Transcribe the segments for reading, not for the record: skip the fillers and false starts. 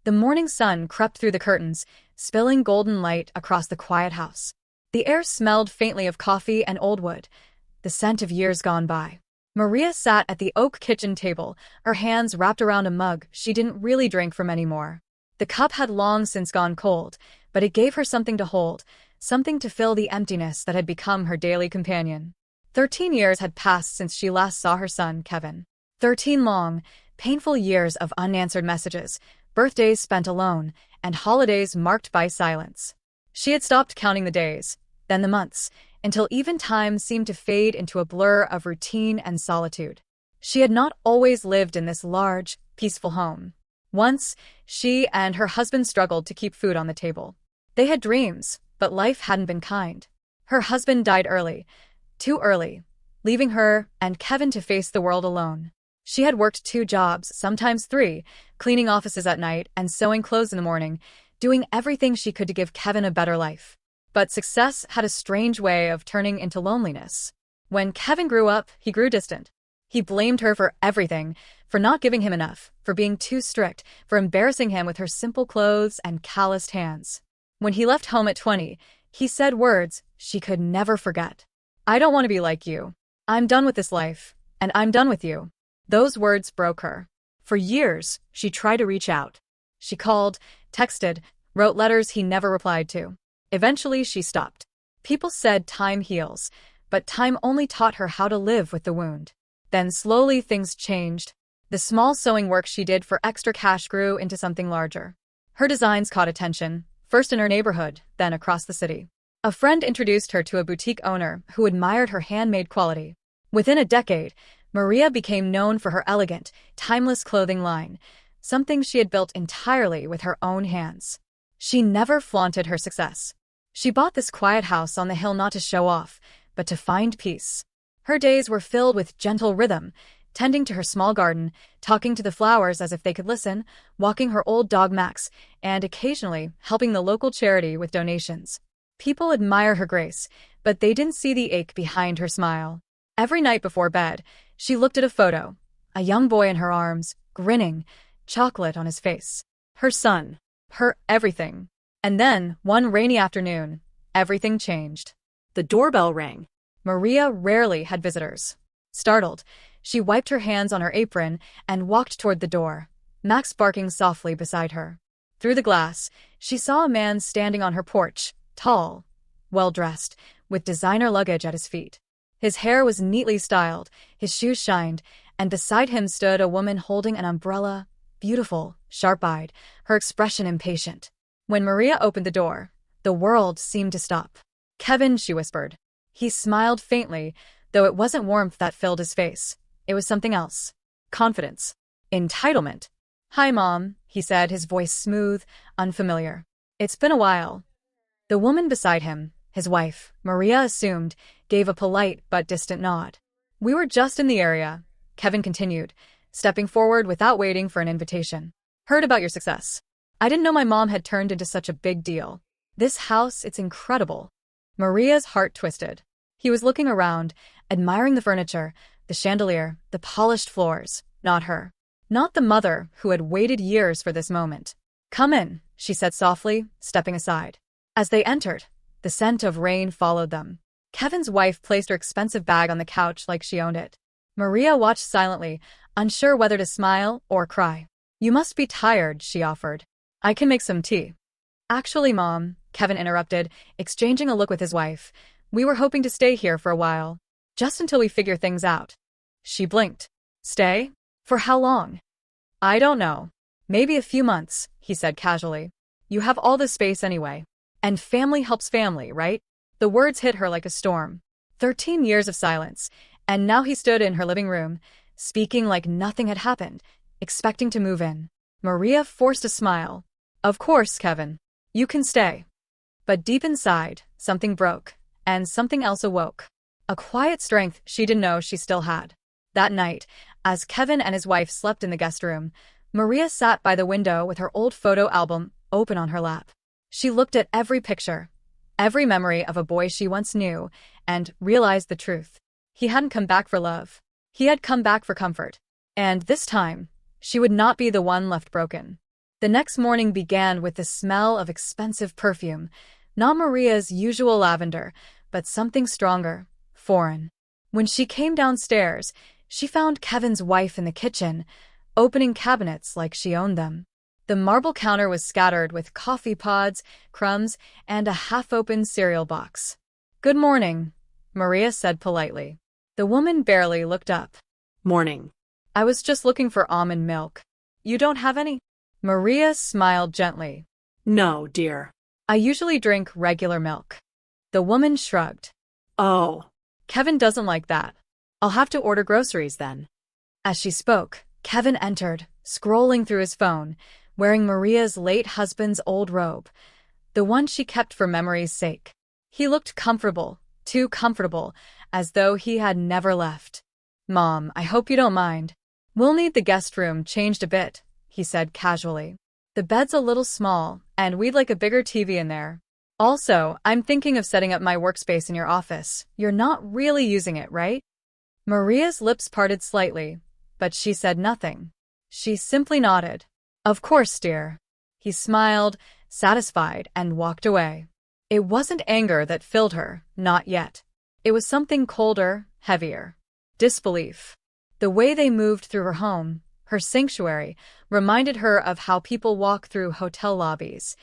The morning sun crept through the curtains, spilling golden light across the quiet house. The air smelled faintly of coffee and old wood, the scent of years gone by. Maria sat at the oak kitchen table, her hands wrapped around a mug she didn't really drink from anymore. The cup had long since gone cold, but it gave her something to hold, something to fill the emptiness that had become her daily companion. 13 years had passed since she last saw her son, Kevin. 13 long, painful years of unanswered messages, birthdays spent alone, and holidays marked by silence. She had stopped counting the days, then the months, until even time seemed to fade into a blur of routine and solitude. She had not always lived in this large, peaceful home. Once, she and her husband struggled to keep food on the table. They had dreams, but life hadn't been kind. Her husband died early, too early, leaving her and Kevin to face the world alone. She had worked 2 jobs, sometimes 3, cleaning offices at night and sewing clothes in the morning, doing everything she could to give Kevin a better life. But success had a strange way of turning into loneliness. When Kevin grew up, he grew distant. He blamed her for everything, for not giving him enough, for being too strict, for embarrassing him with her simple clothes and calloused hands. When he left home at 20, he said words she could never forget. "I don't want to be like you. I'm done with this life, and I'm done with you." Those words broke her. For years, she tried to reach out. She called, texted, wrote letters he never replied to. Eventually, she stopped. People said time heals, but time only taught her how to live with the wound. Then slowly things changed. The small sewing work she did for extra cash grew into something larger. Her designs caught attention, first in her neighborhood, then across the city. A friend introduced her to a boutique owner who admired her handmade quality. Within a decade, Maria became known for her elegant, timeless clothing line, something she had built entirely with her own hands. She never flaunted her success. She bought this quiet house on the hill not to show off, but to find peace. Her days were filled with gentle rhythm, tending to her small garden, talking to the flowers as if they could listen, walking her old dog Max, and occasionally helping the local charity with donations. People admire her grace, but they didn't see the ache behind her smile. Every night before bed, she looked at a photo, a young boy in her arms, grinning, chocolate on his face. Her son, her everything. And then, one rainy afternoon, everything changed. The doorbell rang. Maria rarely had visitors. Startled, she wiped her hands on her apron and walked toward the door, Max barking softly beside her. Through the glass, she saw a man standing on her porch, tall, well-dressed, with designer luggage at his feet. His hair was neatly styled, his shoes shined, and beside him stood a woman holding an umbrella, beautiful, sharp-eyed, her expression impatient. When Maria opened the door, the world seemed to stop. "Kevin," she whispered. He smiled faintly, though it wasn't warmth that filled his face. It was something else. Confidence. Entitlement. "Hi, Mom," he said, his voice smooth, unfamiliar. "It's been a while." The woman beside him, his wife, Maria assumed, gave a polite but distant nod. "We were just in the area," Kevin continued, stepping forward without waiting for an invitation. "Heard about your success. I didn't know my mom had turned into such a big deal. This house, it's incredible." Maria's heart twisted. He was looking around, admiring the furniture, the chandelier, the polished floors, not her. Not the mother who had waited years for this moment. "Come in," she said softly, stepping aside. As they entered, the scent of rain followed them. Kevin's wife placed her expensive bag on the couch like she owned it. Maria watched silently, unsure whether to smile or cry. "You must be tired," she offered. "I can make some tea." "Actually, Mom," Kevin interrupted, exchanging a look with his wife, "we were hoping to stay here for a while. Just until we figure things out." She blinked. "Stay? For how long?" "I don't know. Maybe a few months," he said casually. "You have all this space anyway. And family helps family, right?" The words hit her like a storm. 13 years of silence, and now he stood in her living room, speaking like nothing had happened, expecting to move in. Maria forced a smile. "Of course, Kevin. You can stay." But deep inside, something broke, and something else awoke. A quiet strength she didn't know she still had. That night, as Kevin and his wife slept in the guest room, Maria sat by the window with her old photo album open on her lap. She looked at every picture, every memory of a boy she once knew, and realized the truth. He hadn't come back for love. He had come back for comfort. And this time, she would not be the one left broken. The next morning began with the smell of expensive perfume, not Maria's usual lavender, but something stronger, foreign. When she came downstairs, she found Kevin's wife in the kitchen, opening cabinets like she owned them. The marble counter was scattered with coffee pods, crumbs, and a half-open cereal box. "Good morning," Maria said politely. The woman barely looked up. "Morning." "I was just looking for almond milk. You don't have any?" Maria smiled gently. "No, dear." "I usually drink regular milk." The woman shrugged. "Oh." "Kevin doesn't like that. I'll have to order groceries then." As she spoke, Kevin entered, scrolling through his phone, wearing Maria's late husband's old robe, the one she kept for memory's sake. He looked comfortable, too comfortable, as though he had never left. "Mom, I hope you don't mind. We'll need the guest room changed a bit," he said casually. "The bed's a little small, and we'd like a bigger TV in there. Also, I'm thinking of setting up my workspace in your office. You're not really using it, right?" Maria's lips parted slightly, but she said nothing. She simply nodded. "Of course, dear." He smiled, satisfied, and walked away. It wasn't anger that filled her, not yet. It was something colder, heavier. Disbelief. The way they moved through her home, her sanctuary, reminded her of how people walk through hotel lobbies.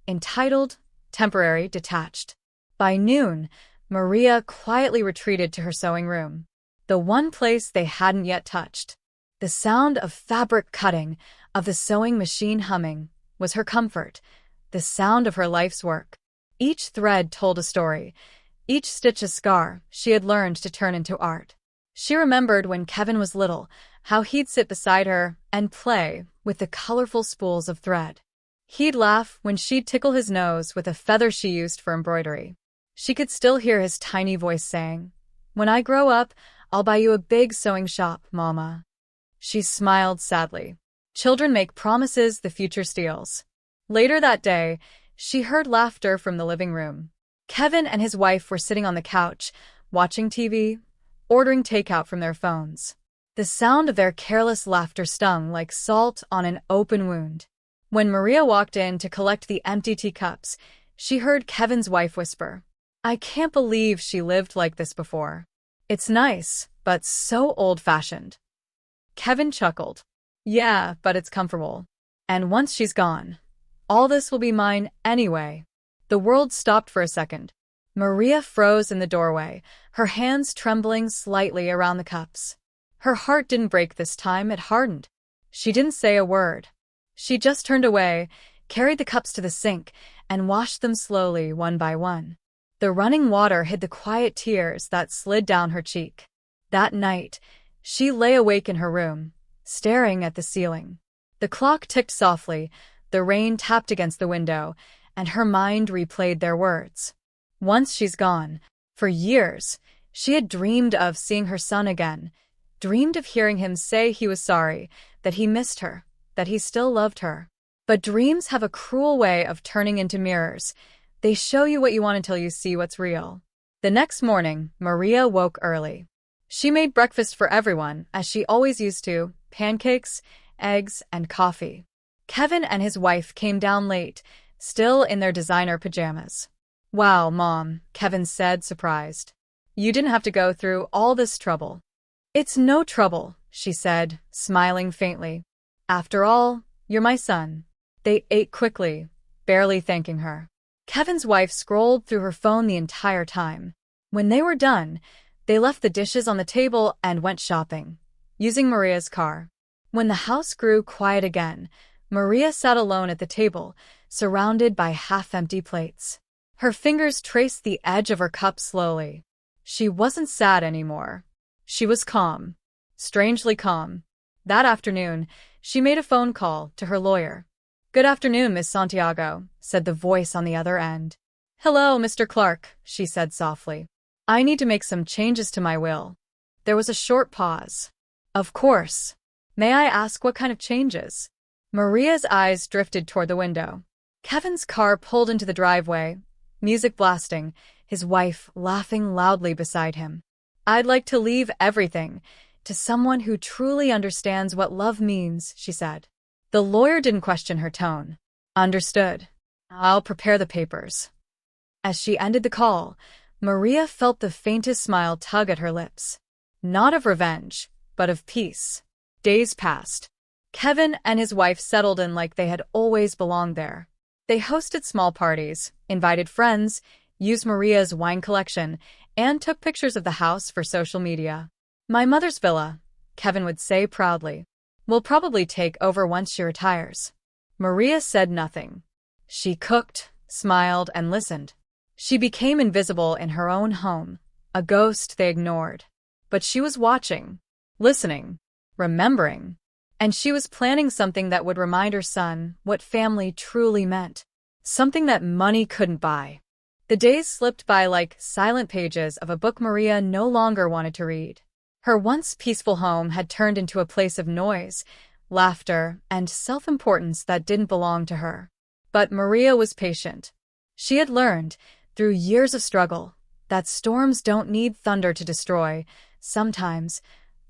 Entitled, temporary, detached. By noon, Maria quietly retreated to her sewing room, the one place they hadn't yet touched. The sound of fabric cutting, of the sewing machine humming, was her comfort, the sound of her life's work. Each thread told a story, each stitch a scar she had learned to turn into art. She remembered when Kevin was little, how he'd sit beside her and play with the colorful spools of thread. He'd laugh when she'd tickle his nose with a feather she used for embroidery. She could still hear his tiny voice saying, "When I grow up, I'll buy you a big sewing shop, Mama." She smiled sadly. Children make promises the future steals. Later that day, she heard laughter from the living room. Kevin and his wife were sitting on the couch, watching TV, ordering takeout from their phones. The sound of their careless laughter stung like salt on an open wound. When Maria walked in to collect the empty teacups, she heard Kevin's wife whisper, "I can't believe she lived like this before. It's nice, but so old-fashioned." Kevin chuckled. "Yeah, but it's comfortable. And once she's gone, all this will be mine anyway." The world stopped for a second. Maria froze in the doorway, her hands trembling slightly around the cups. Her heart didn't break this time, it hardened. She didn't say a word. She just turned away, carried the cups to the sink, and washed them slowly, one by one. The running water hid the quiet tears that slid down her cheek. That night, she lay awake in her room, staring at the ceiling. The clock ticked softly, the rain tapped against the window, and her mind replayed their words. Once she's gone, for years, she had dreamed of seeing her son again, dreamed of hearing him say he was sorry, that he missed her, that he still loved her. But dreams have a cruel way of turning into mirrors. They show you what you want until you see what's real. The next morning, Maria woke early. She made breakfast for everyone, as she always used to, pancakes, eggs, and coffee. Kevin and his wife came down late, still in their designer pajamas. "Wow, Mom," Kevin said, surprised. "You didn't have to go through all this trouble." "It's no trouble," she said, smiling faintly. "After all, you're my son." They ate quickly, barely thanking her. Kevin's wife scrolled through her phone the entire time. When they were done, they left the dishes on the table and went shopping, using Maria's car. When the house grew quiet again, Maria sat alone at the table, surrounded by half-empty plates. Her fingers traced the edge of her cup slowly. She wasn't sad anymore. She was calm. Strangely calm. That afternoon, she made a phone call to her lawyer. "Good afternoon, Miss Santiago," said the voice on the other end. "Hello, Mr. Clark," she said softly. "I need to make some changes to my will." There was a short pause. "Of course. May I ask what kind of changes?" Maria's eyes drifted toward the window. Kevin's car pulled into the driveway, music blasting, his wife laughing loudly beside him. "I'd like to leave everything to someone who truly understands what love means," she said. The lawyer didn't question her tone. Understood. I'll prepare the papers. As she ended the call, Maria felt the faintest smile tug at her lips. Not of revenge, but of peace. Days passed. Kevin and his wife settled in like they had always belonged there. They hosted small parties, invited friends, used Maria's wine collection, and took pictures of the house for social media. My mother's villa, Kevin would say proudly. Will probably take over once she retires. Maria said nothing. She cooked, smiled, and listened. She became invisible in her own home, a ghost they ignored. But she was watching, listening, remembering. And she was planning something that would remind her son what family truly meant. Something that money couldn't buy. The days slipped by like silent pages of a book Maria no longer wanted to read. Her once peaceful home had turned into a place of noise, laughter, and self-importance that didn't belong to her. But Maria was patient. She had learned, through years of struggle, that storms don't need thunder to destroy. Sometimes,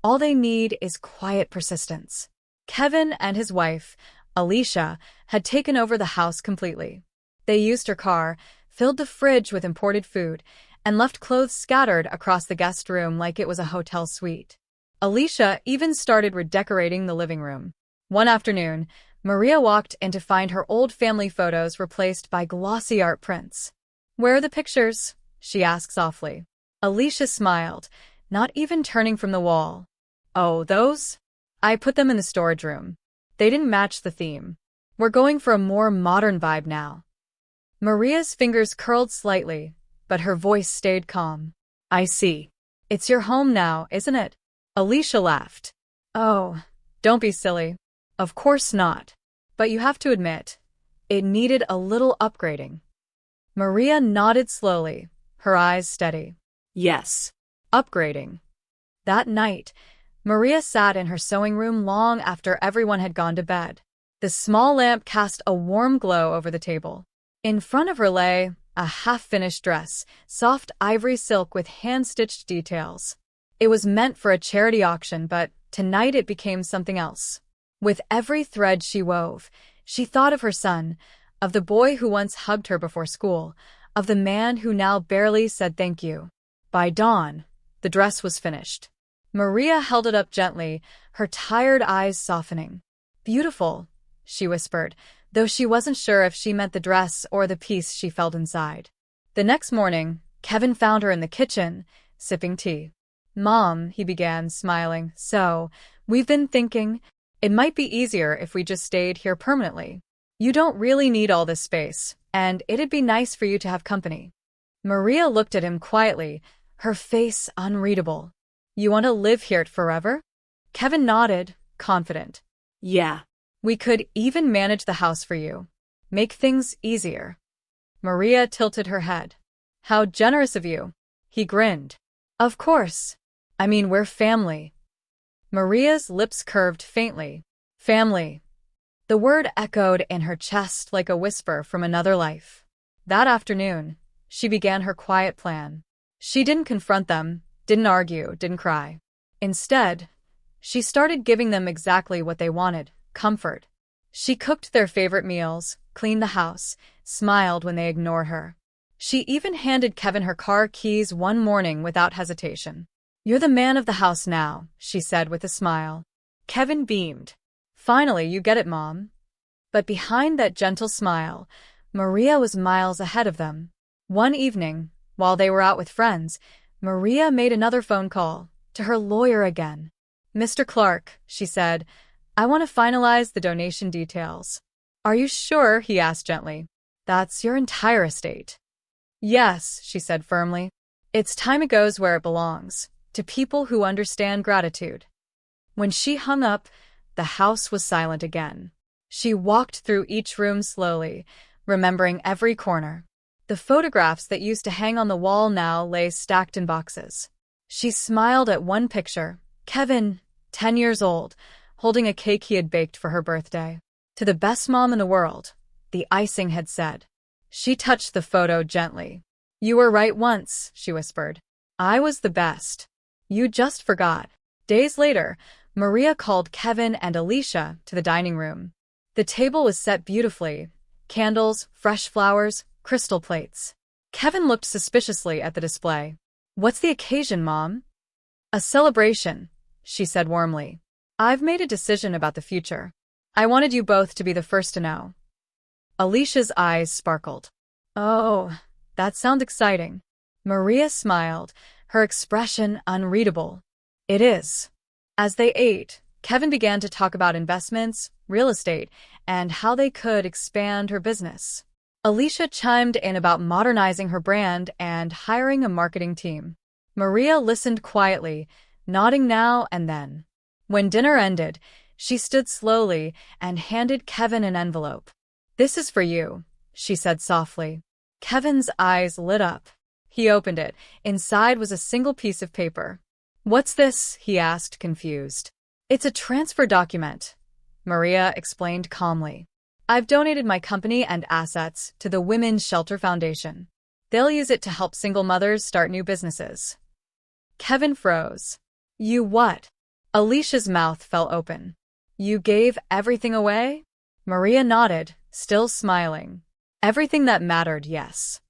all they need is quiet persistence. Kevin and his wife, Alicia, had taken over the house completely. They used her car, filled the fridge with imported food, and left clothes scattered across the guest room like it was a hotel suite. Alicia even started redecorating the living room. One afternoon, Maria walked in to find her old family photos replaced by glossy art prints. "Where are the pictures?" she asked softly. Alicia smiled, not even turning from the wall. "Oh, those? I put them in the storage room. They didn't match the theme. We're going for a more modern vibe now." Maria's fingers curled slightly, but her voice stayed calm. "I see. It's your home now, isn't it?" Alicia laughed. "Oh, don't be silly. Of course not. But you have to admit, it needed a little upgrading." Maria nodded slowly, her eyes steady. "Yes, upgrading." That night, Maria sat in her sewing room long after everyone had gone to bed. The small lamp cast a warm glow over the table. In front of her lay a half-finished dress, soft ivory silk with hand-stitched details. It was meant for a charity auction, but tonight it became something else. With every thread she wove, she thought of her son, of the boy who once hugged her before school, of the man who now barely said thank you. By dawn, the dress was finished. Maria held it up gently, her tired eyes softening. "Beautiful," she whispered, though she wasn't sure if she meant the dress or the peace she felt inside. The next morning, Kevin found her in the kitchen, sipping tea. "Mom," he began, smiling, "so, we've been thinking, it might be easier if we just stayed here permanently. You don't really need all this space, and it'd be nice for you to have company." Maria looked at him quietly, her face unreadable. "You want to live here forever?" Kevin nodded, confident. "Yeah. We could even manage the house for you. Make things easier." Maria tilted her head. "How generous of you." He grinned. "Of course. I mean, we're family." Maria's lips curved faintly. Family. The word echoed in her chest like a whisper from another life. That afternoon, she began her quiet plan. She didn't confront them, didn't argue, didn't cry. Instead, she started giving them exactly what they wanted: comfort. She cooked their favorite meals, cleaned the house, smiled when they ignored her. She even handed Kevin her car keys one morning without hesitation. "You're the man of the house now," she said with a smile. Kevin beamed. "Finally, you get it, Mom." But behind that gentle smile, Maria was miles ahead of them. One evening, while they were out with friends, Maria made another phone call, to her lawyer again. "Mr. Clark," she said, "I want to finalize the donation details." "Are you sure?" he asked gently. "That's your entire estate." "Yes," she said firmly. "It's time it goes where it belongs, to people who understand gratitude." When she hung up, the house was silent again. She walked through each room slowly, remembering every corner. The photographs that used to hang on the wall now lay stacked in boxes. She smiled at one picture, Kevin, 10 years old, holding a cake he had baked for her birthday. "To the best mom in the world," the icing had said. She touched the photo gently. "You were right once," she whispered. "I was the best. You just forgot." Days later, Maria called Kevin and Alicia to the dining room. The table was set beautifully. Candles, fresh flowers, crystal plates. Kevin looked suspiciously at the display. "What's the occasion, Mom?" "A celebration," she said warmly. "I've made a decision about the future. I wanted you both to be the first to know." Alicia's eyes sparkled. "Oh, that sounds exciting." Maria smiled, her expression unreadable. "It is." As they ate, Kevin began to talk about investments, real estate, and how they could expand her business. Alicia chimed in about modernizing her brand and hiring a marketing team. Maria listened quietly, nodding now and then. When dinner ended, she stood slowly and handed Kevin an envelope. "This is for you," she said softly. Kevin's eyes lit up. He opened it. Inside was a single piece of paper. "What's this?" he asked, confused. "It's a transfer document," Maria explained calmly. "I've donated my company and assets to the Women's Shelter Foundation. They'll use it to help single mothers start new businesses." Kevin froze. "You what?" Alicia's mouth fell open. "You gave everything away?" Maria nodded, still smiling. "Everything that mattered, yes."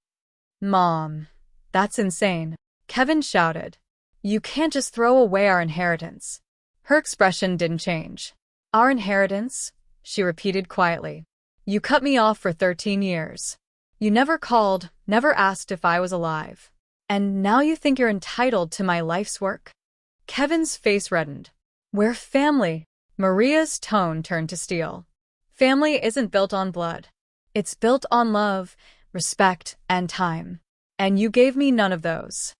"Mom, that's insane," Kevin shouted. "You can't just throw away our inheritance." Her expression didn't change. "Our inheritance?" she repeated quietly. "You cut me off for 13 years. You never called, never asked if I was alive. And now you think you're entitled to my life's work?" Kevin's face reddened. "We're family." Maria's tone turned to steel. "Family isn't built on blood. It's built on love, respect, and time. And you gave me none of those."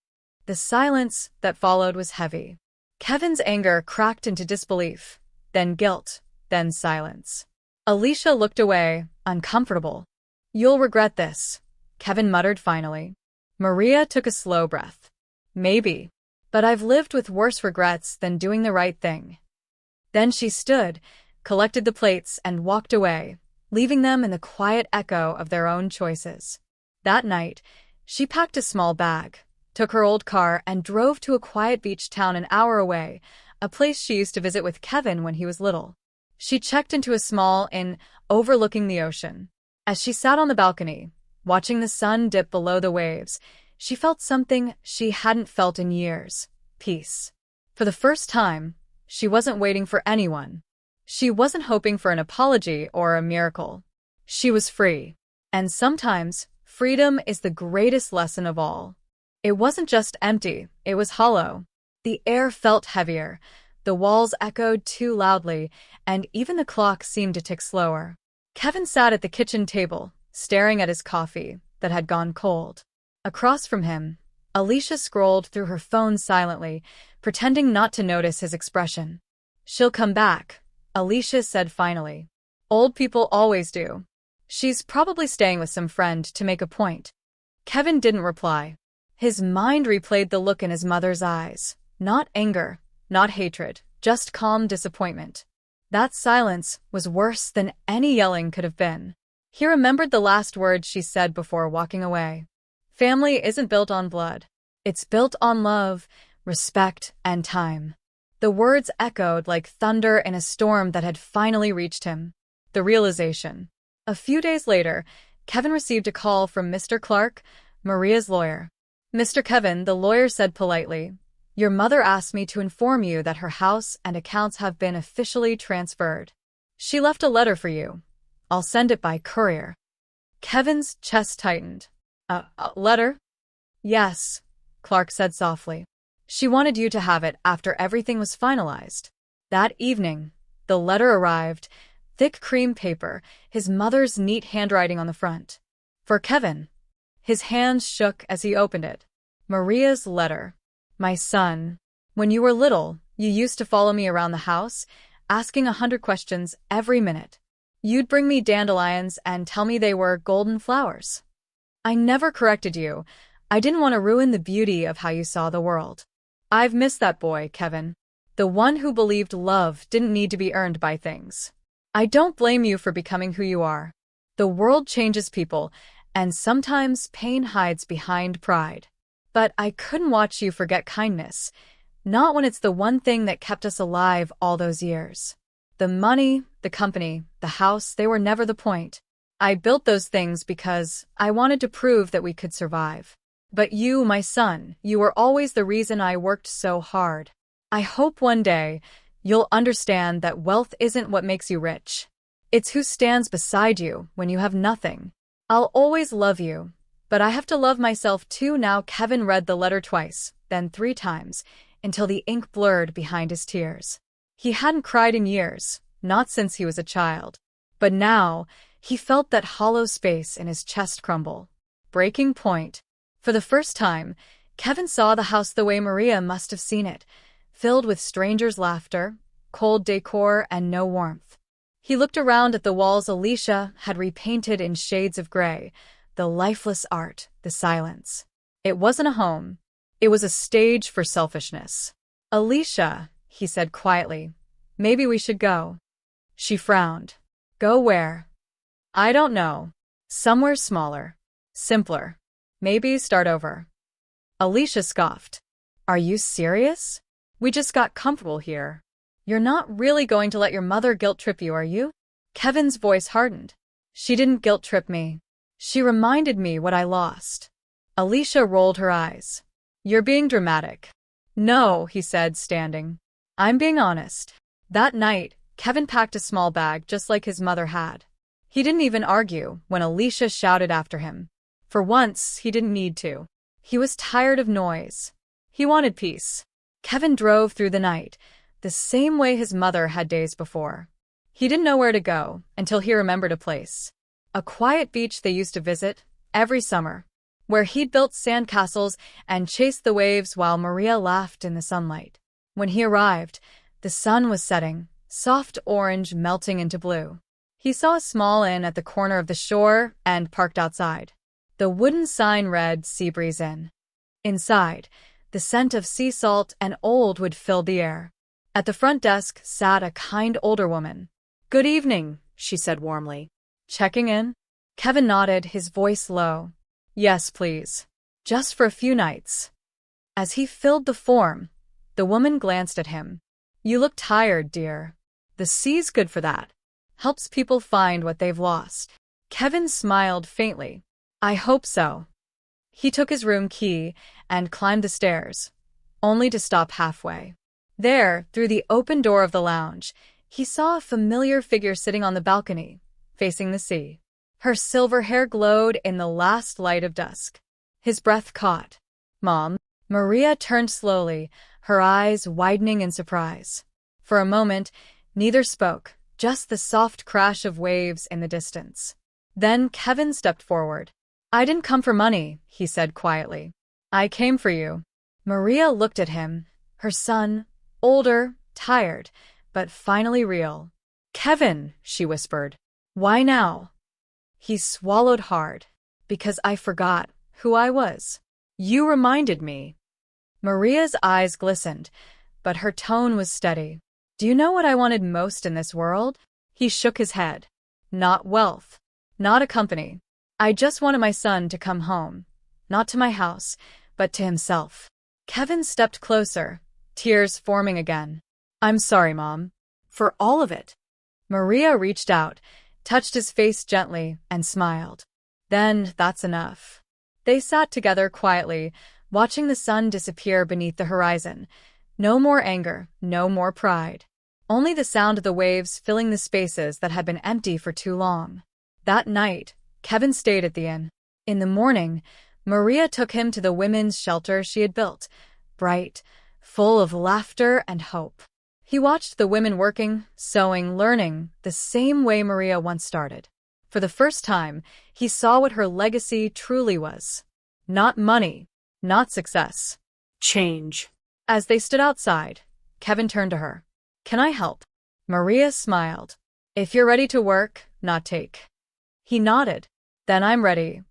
The silence that followed was heavy. Kevin's anger cracked into disbelief, then guilt, then silence. Alicia looked away, uncomfortable. "You'll regret this," Kevin muttered finally. Maria took a slow breath. "Maybe. But I've lived with worse regrets than doing the right thing." Then she stood, collected the plates, and walked away, leaving them in the quiet echo of their own choices. That night, she packed a small bag, took her old car, and drove to a quiet beach town an hour away, a place she used to visit with Kevin when he was little. She checked into a small inn overlooking the ocean. As she sat on the balcony, watching the sun dip below the waves, she felt something she hadn't felt in years: peace. For the first time, she wasn't waiting for anyone. She wasn't hoping for an apology or a miracle. She was free. And sometimes, freedom is the greatest lesson of all. It wasn't just empty, it was hollow. The air felt heavier, the walls echoed too loudly, and even the clock seemed to tick slower. Kevin sat at the kitchen table, staring at his coffee that had gone cold. Across from him, Alicia scrolled through her phone silently, pretending not to notice his expression. "She'll come back," Alicia said finally. "Old people always do. She's probably staying with some friend to make a point." Kevin didn't reply. His mind replayed the look in his mother's eyes. Not anger, not hatred, just calm disappointment. That silence was worse than any yelling could have been. He remembered the last words she said before walking away. "Family isn't built on blood. It's built on love, respect, and time." The words echoed like thunder in a storm that had finally reached him. The realization. A few days later, Kevin received a call from Mr. Clark, Maria's lawyer. "Mr. Kevin," the lawyer said politely, "your mother asked me to inform you that her house and accounts have been officially transferred. She left a letter for you. I'll send it by courier." Kevin's chest tightened. A letter?" "Yes," Clark said softly. "She wanted you to have it after everything was finalized." That evening, the letter arrived, thick cream paper, his mother's neat handwriting on the front. For Kevin, his hands shook as he opened it. Maria's letter. "My son, when you were little, you used to follow me around the house, asking 100 questions every minute. You'd bring me dandelions and tell me they were golden flowers. I never corrected you. I didn't want to ruin the beauty of how you saw the world. I've missed that boy, Kevin. The one who believed love didn't need to be earned by things. I don't blame you for becoming who you are. The world changes people, and sometimes pain hides behind pride. But I couldn't watch you forget kindness, not when it's the one thing that kept us alive all those years. The money the company, the house, they were never the point. I built those things because I wanted to prove that we could survive. But you, my son, you were always the reason I worked so hard. I hope one day you'll understand that wealth isn't what makes you rich. It's who stands beside you when you have nothing. I'll always love you, but I have to love myself too now. Kevin read the letter twice, then 3 times, until the ink blurred behind his tears. He hadn't cried in years, not since he was a child. But now, he felt that hollow space in his chest crumble. Breaking point. For the first time, Kevin saw the house the way Maria must have seen it, filled with strangers' laughter, cold decor, and no warmth. He looked around at the walls Alicia had repainted in shades of gray, the lifeless art, the silence. It wasn't a home. It was a stage for selfishness. Alicia, he said quietly, maybe we should go. She frowned. Go where? I don't know. Somewhere smaller. Simpler. Maybe start over. Alicia scoffed. Are you serious? We just got comfortable here. You're not really going to let your mother guilt-trip you, are you? Kevin's voice hardened. She didn't guilt-trip me. She reminded me what I lost. Alicia rolled her eyes. You're being dramatic. No, he said, standing. I'm being honest. That night, Kevin packed a small bag just like his mother had. He didn't even argue when Alicia shouted after him. For once, he didn't need to. He was tired of noise. He wanted peace. Kevin drove through the night, the same way his mother had days before. He didn't know where to go until he remembered a place. A quiet beach they used to visit every summer, where he'd built sandcastles and chased the waves while Maria laughed in the sunlight. When he arrived, the sun was setting, soft orange melting into blue. He saw a small inn at the corner of the shore and parked outside. The wooden sign read Sea Breeze Inn. Inside, the scent of sea salt and old wood filled the air. At the front desk sat a kind older woman. Good evening, she said warmly. Checking in? Kevin nodded, his voice low. Yes, please. Just for a few nights. As he filled the form, the woman glanced at him. You look tired, dear. The sea's good for that. Helps people find what they've lost. Kevin smiled faintly. I hope so. He took his room key and climbed the stairs, only to stop halfway. There, through the open door of the lounge, he saw a familiar figure sitting on the balcony, facing the sea. Her silver hair glowed in the last light of dusk. His breath caught. Mom? Maria turned slowly, her eyes widening in surprise. For a moment, neither spoke, just the soft crash of waves in the distance. Then Kevin stepped forward. I didn't come for money, he said quietly. I came for you. Maria looked at him, her son, older, tired, but finally real. Kevin, she whispered. Why now? He swallowed hard. Because I forgot who I was. You reminded me. Maria's eyes glistened, but her tone was steady. Do you know what I wanted most in this world? He shook his head. Not wealth. Not a company. I just wanted my son to come home. Not to my house, but to himself. Kevin stepped closer, tears forming again. I'm sorry, Mom. For all of it. Maria reached out, touched his face gently, and smiled. Then that's enough. They sat together quietly, watching the sun disappear beneath the horizon. No more anger, no more pride. Only the sound of the waves filling the spaces that had been empty for too long. That night, Kevin stayed at the inn. In the morning, Maria took him to the women's shelter she had built, bright, full of laughter and hope. He watched the women working, sewing, learning, the same way Maria once started. For the first time, he saw what her legacy truly was. Not money, not success. Change. As they stood outside, Kevin turned to her. Can I help? Maria smiled. If you're ready to work, not take. He nodded. Then I'm ready.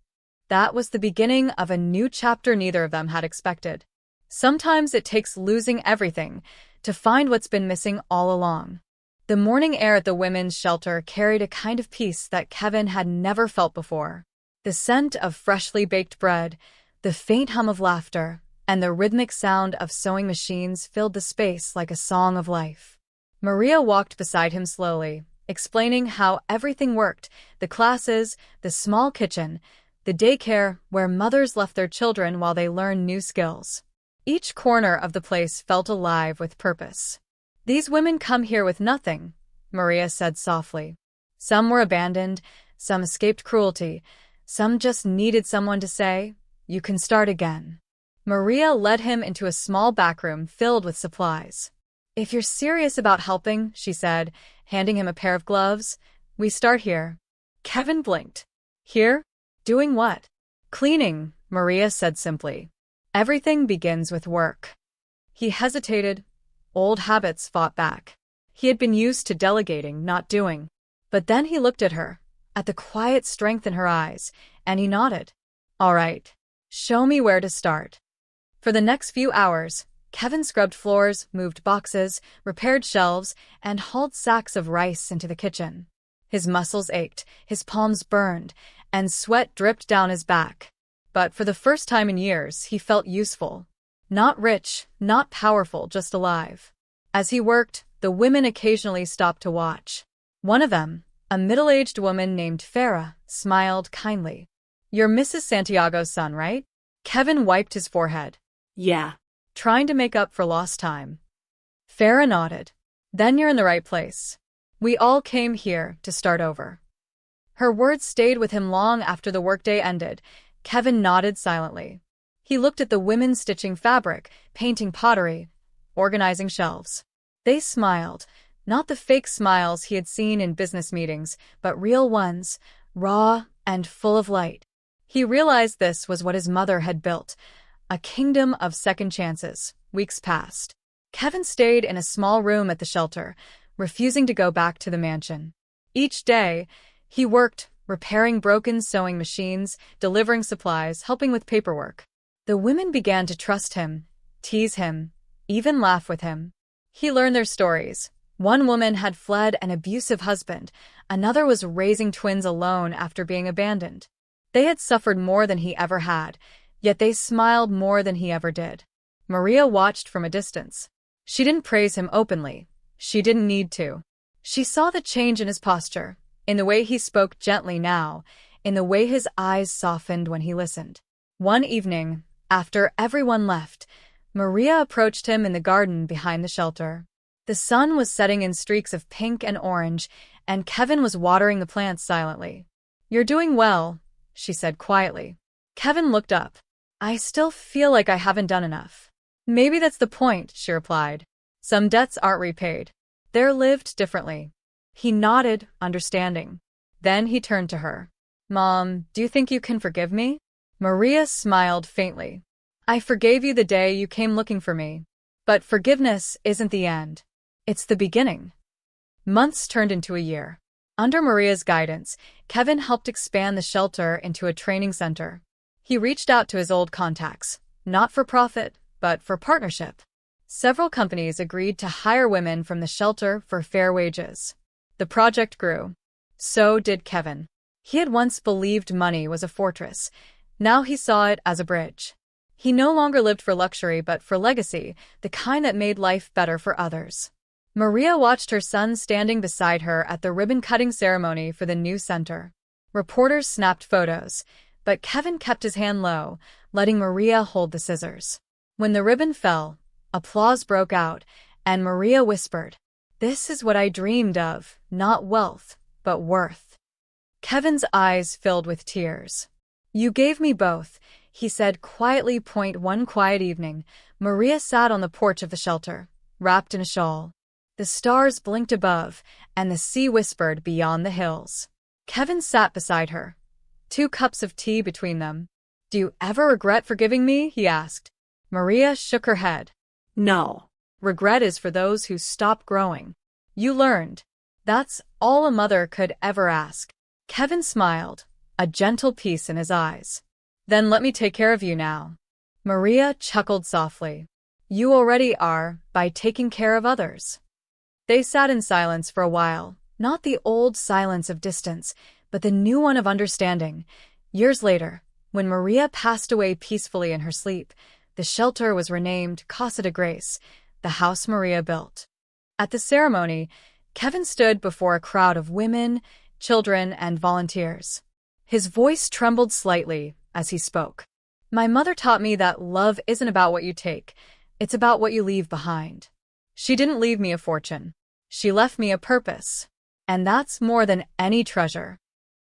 That was the beginning of a new chapter neither of them had expected. Sometimes it takes losing everything to find what's been missing all along. The morning air at the women's shelter carried a kind of peace that Kevin had never felt before. The scent of freshly baked bread, the faint hum of laughter, and the rhythmic sound of sewing machines filled the space like a song of life. Maria walked beside him slowly, explaining how everything worked: the classes, the small kitchen, the daycare where mothers left their children while they learned new skills. Each corner of the place felt alive with purpose. "These women come here with nothing," Maria said softly. "Some were abandoned, some escaped cruelty, some just needed someone to say, 'You can start again.'" Maria led him into a small back room filled with supplies. "If you're serious about helping," she said, handing him a pair of gloves, "we start here." Kevin blinked. "Here? Doing what?" "Cleaning," Maria said simply. "Everything begins with work." He hesitated. Old habits fought back. He had been used to delegating, not doing. But then he looked at her, at the quiet strength in her eyes, and he nodded. "All right. Show me where to start." For the next few hours, Kevin scrubbed floors, moved boxes, repaired shelves, and hauled sacks of rice into the kitchen. His muscles ached, his palms burned, and sweat dripped down his back. But for the first time in years, he felt useful. Not rich, not powerful, just alive. As he worked, the women occasionally stopped to watch. One of them, a middle-aged woman named Farah, smiled kindly. "You're Mrs. Santiago's son, right?" Kevin wiped his forehead. Yeah. "Trying to make up for lost time." Farah nodded. "Then you're in the right place. We all came here to start over." Her words stayed with him long after the workday ended. Kevin nodded silently. He looked at the women stitching fabric, painting pottery, organizing shelves. They smiled, not the fake smiles he had seen in business meetings, but real ones, raw and full of light. He realized this was what his mother had built, a kingdom of second chances. Weeks passed. Kevin stayed in a small room at the shelter, refusing to go back to the mansion. Each day, he worked, repairing broken sewing machines, delivering supplies, helping with paperwork. The women began to trust him, tease him, even laugh with him. He learned their stories. One woman had fled an abusive husband. Another was raising twins alone after being abandoned. They had suffered more than he ever had, yet they smiled more than he ever did. Maria watched from a distance. She didn't praise him openly. She didn't need to. She saw the change in his posture, in the way he spoke gently now, in the way his eyes softened when he listened. One evening, after everyone left, Maria approached him in the garden behind the shelter. The sun was setting in streaks of pink and orange, and Kevin was watering the plants silently. "You're doing well," she said quietly. Kevin looked up. "I still feel like I haven't done enough." "Maybe that's the point," she replied. "Some debts aren't repaid. They're lived differently." He nodded, understanding. Then he turned to her. "Mom, do you think you can forgive me?" Maria smiled faintly. "I forgave you the day you came looking for me. But forgiveness isn't the end. It's the beginning." Months turned into a year. Under Maria's guidance, Kevin helped expand the shelter into a training center. He reached out to his old contacts, not for profit, but for partnership. Several companies agreed to hire women from the shelter for fair wages. The project grew. So did Kevin. He had once believed money was a fortress. Now he saw it as a bridge. He no longer lived for luxury but for legacy, the kind that made life better for others. Maria watched her son standing beside her at the ribbon-cutting ceremony for the new center. Reporters snapped photos, but Kevin kept his hand low, letting Maria hold the scissors. When the ribbon fell, applause broke out, and Maria whispered, "This is what I dreamed of, not wealth, but worth." Kevin's eyes filled with tears. "You gave me both," he said quietly. One quiet evening, Maria sat on the porch of the shelter, wrapped in a shawl. The stars blinked above, and the sea whispered beyond the hills. Kevin sat beside her, 2 cups of tea between them. "Do you ever regret forgiving me?" he asked. Maria shook her head. No. "Regret is for those who stop growing. You learned. That's all a mother could ever ask." Kevin smiled, a gentle peace in his eyes. "Then let me take care of you now." Maria chuckled softly. "You already are, by taking care of others." They sat in silence for a while, not the old silence of distance, but the new one of understanding. Years later, when Maria passed away peacefully in her sleep, the shelter was renamed Casa de Grace, the house Maria built. At the ceremony, Kevin stood before a crowd of women, children, and volunteers. His voice trembled slightly as he spoke. My mother taught me that love isn't about what you take, it's about what you leave behind. She didn't leave me a fortune. She left me a purpose. And that's more than any treasure.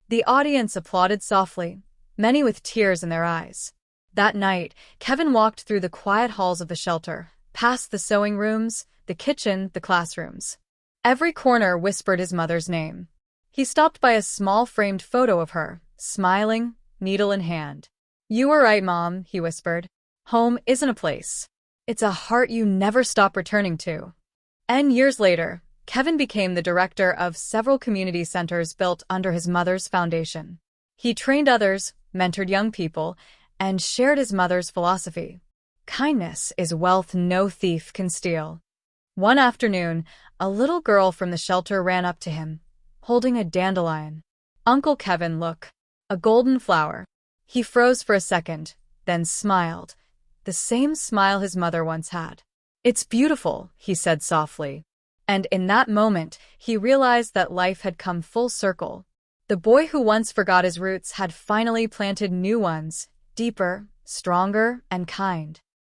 The audience applauded softly, many with tears in their eyes. That night, Kevin walked through the quiet halls of the shelter, past the sewing rooms, the kitchen, the classrooms. Every corner whispered his mother's name. He stopped by a small framed photo of her, smiling, needle in hand. You were right, Mom, he whispered. Home isn't a place. It's a heart you never stop returning to. And years later, Kevin became the director of several community centers built under his mother's foundation. He trained others, mentored young people, and shared his mother's philosophy. Kindness is wealth no thief can steal. One afternoon, a little girl from the shelter ran up to him, holding a dandelion. Uncle Kevin, look. A golden flower. He froze for a second, then smiled. The same smile his mother once had. It's beautiful, he said softly. And in that moment, he realized that life had come full circle. The boy who once forgot his roots had finally planted new ones, deeper, stronger, and kind.